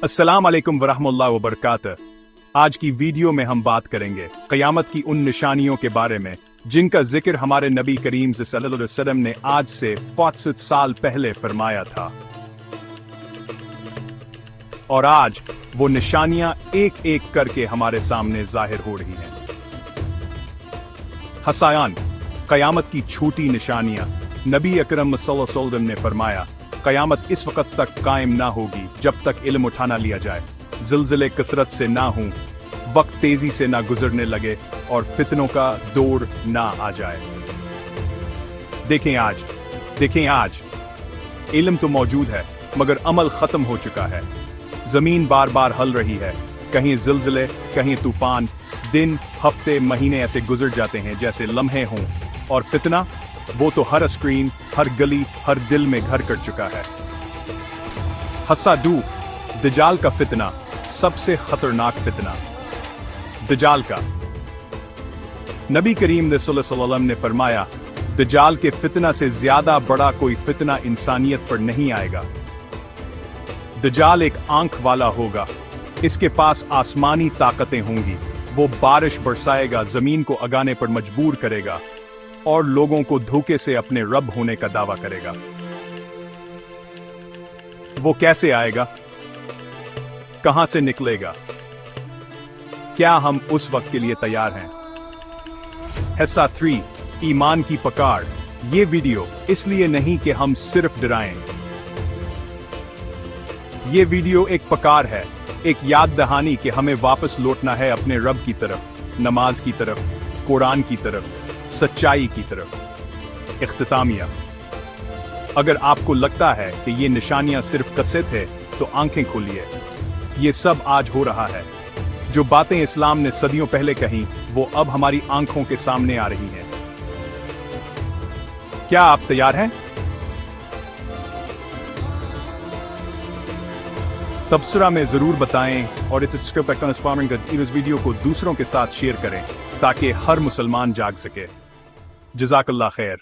अस्सलाम वालेकुम वरहमतुल्लाहि वबरकातुह। आज की वीडियो में हम बात करेंगे क़यामत की उन निशानियों के बारे में जिनका जिक्र हमारे नबी करीम सल्लल्लाहु अलैहि वसल्लम ने आज से 500 साल पहले फरमाया था। और आज वो निशानियां एक एक करके हमारे सामने जाहिर हो रही हैं। हसायान, क़यामत की छोटी निशानियां। नबी अकरम सल्लल्लाहु अलैहि वसल्लम ने फरमाया, क़यामत इस वक़्त तक कायम ना होगी जब तक इल्म उठाना लिया जाए, ज़िलज़िले कसरत से ना हों, वक्त तेजी से ना गुजरने लगे और फितनों का दौर ना आ जाए। देखें आज इल्म तो मौजूद है मगर अमल खत्म हो चुका है। जमीन बार बार हल रही है, कहीं ज़िलज़िले, कहीं तूफान, दिन हफ्ते महीने ऐसे गुजर जाते हैं जैसे लम्हे हों। और फितना, वो तो हर स्क्रीन, हर गली, हर दिल में घर कर चुका है। हसादू, दजाल का फितना, सबसे खतरनाक फितना। दजाल का नबी करीम सल्लल्लाहु अलैहि वसल्लम ने फरमाया, दजाल के फितना से ज्यादा बड़ा कोई फितना इंसानियत पर नहीं आएगा। दजाल एक आंख वाला होगा, इसके पास आसमानी ताकतें होंगी। वो बारिश बरसाएगा, जमीन को अगाने पर मजबूर करेगा और लोगों को धोखे से अपने रब होने का दावा करेगा। वो कैसे आएगा, कहां से निकलेगा, क्या हम उस वक्त के लिए तैयार हैं? हिस्सा 3, ईमान की पकार। ये वीडियो इसलिए नहीं कि हम सिर्फ डराएं। ये वीडियो एक पकार है, एक याद दहानी कि हमें वापस लौटना है अपने रब की तरफ, नमाज की तरफ, कुरान की तरफ, सच्चाई की तरफ। इख्तितामिया, अगर आपको लगता है कि ये निशानियां सिर्फ कस्से थे तो आंखें खोलिए, ये सब आज हो रहा है। जो बातें इस्लाम ने सदियों पहले कहीं वो अब हमारी आंखों के सामने आ रही हैं। क्या आप तैयार हैं? तबसरा में जरूर बताएं और इस वीडियो को दूसरों के साथ शेयर करें ताकि हर मुसलमान जाग सके। जज़ाकल्लाह खैर।